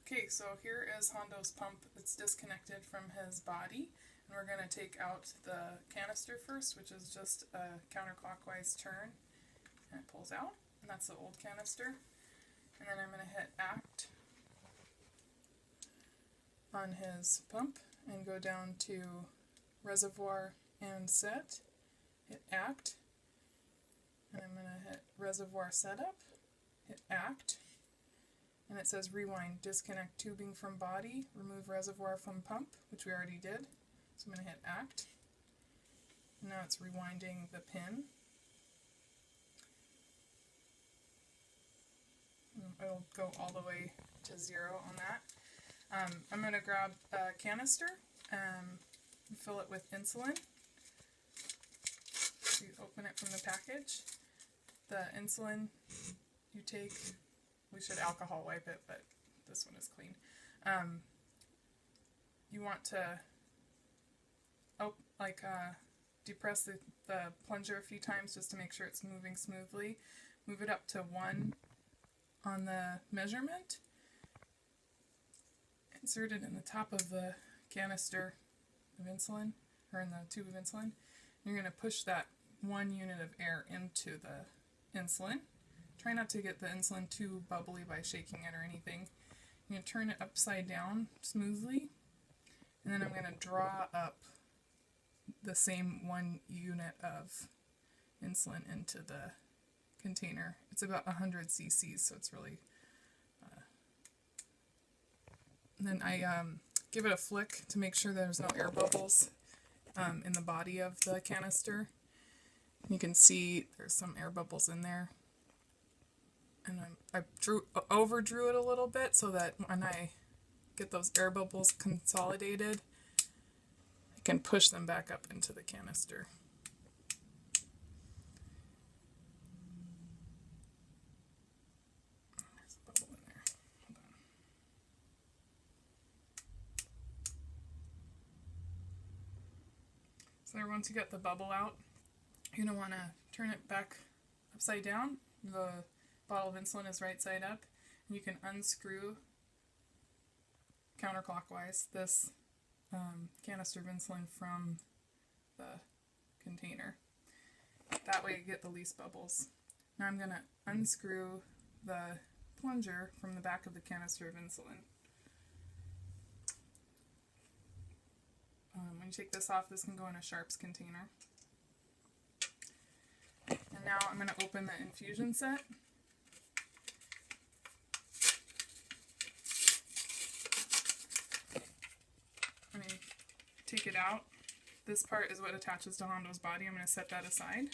Okay, so here is Hondo's pump that's disconnected from his body, and we're going to take out the canister first, which is just a counterclockwise turn, and it pulls out, and that's the old canister. And then I'm going to hit Act on his pump and go down to Reservoir and Set, hit Act, and I'm going to hit Reservoir Setup, hit Act, and it says Rewind, disconnect tubing from body, remove reservoir from pump, which we already did. So I'm going to hit Act. And now it's rewinding the pin. It'll go all the way to 0 on that. I'm going to grab a canister and fill it with insulin. You open it from the package. The insulin you take, we should alcohol wipe it, but this one is clean. You want to depress the plunger a few times just to make sure it's moving smoothly. Move it up to 1 on the measurement. Insert it in the top of the canister of insulin, or in the tube of insulin. You're going to push that 1 unit of air into the insulin. Try not to get the insulin too bubbly by shaking it or anything. You're going to turn it upside down smoothly, and then I'm going to draw up the same 1 unit of insulin into the container. It's about 100 cc's, so it's really... And then I give it a flick to make sure there's no air bubbles in the body of the canister. You can see there's some air bubbles in there. And I overdrew it a little bit so that when I get those air bubbles consolidated, I can push them back up into the canister. There's a bubble in there. Hold on. So there, once you get the bubble out, you're going to want to turn it back upside down. The bottle of insulin is right side up, and you can unscrew counterclockwise this canister of insulin from the container. That way you get the least bubbles. Now I'm going to unscrew the plunger from the back of the canister of insulin. When you take this off, this can go in a Sharps container. And now I'm going to open the infusion set. I'm going to take it out. This part is what attaches to Hondo's body. I'm going to set that aside.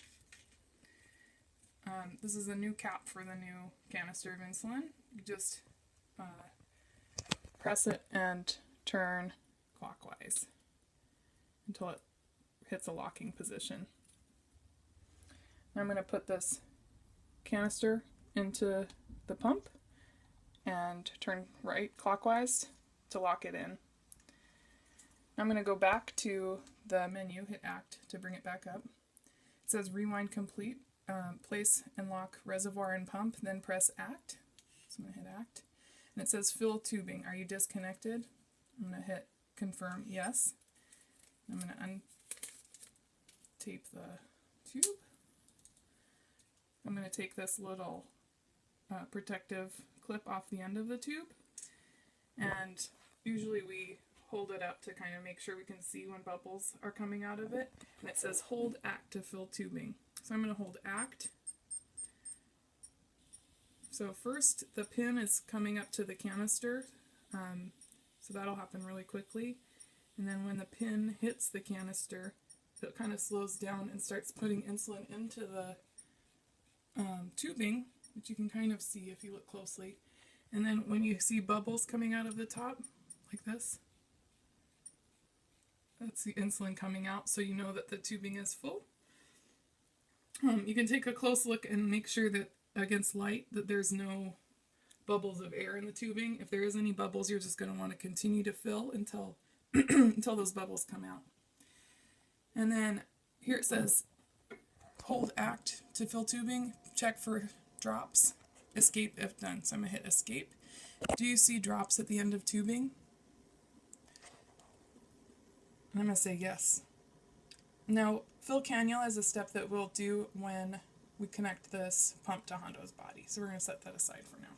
This is a new cap for the new canister of insulin. You just press it and turn clockwise until it hits a locking position. Now I'm going to put this canister into the pump and turn right clockwise to lock it in. I'm going to go back to the menu, hit Act to bring it back up. It says Rewind Complete, place and lock reservoir and pump, then press Act. So I'm going to hit Act. And it says Fill Tubing. Are you disconnected? I'm going to hit Confirm Yes. I'm going to untape the tube. I'm going to take this little protective clip off the end of the tube, and usually we hold it up to kind of make sure we can see when bubbles are coming out of it, and it says hold Act to fill tubing. So I'm going to hold Act. So first the pin is coming up to the canister, so that'll happen really quickly, and then when the pin hits the canister, it kind of slows down and starts putting insulin into the tubing, which you can kind of see if you look closely. And then when you see bubbles coming out of the top, like this, that's the insulin coming out, so you know that the tubing is full. You can take a close look and make sure that against light that there's no bubbles of air in the tubing. If there is any bubbles, you're just going to want to continue to fill until until those bubbles come out. And then here it says hold Act to fill tubing, check for drops, escape if done. So I'm going to hit escape, Do you see drops at the end of tubing? And I'm going to say yes. Now, fill cannula is a step that we'll do when we connect this pump to Hondo's body. So we're going to set that aside for now.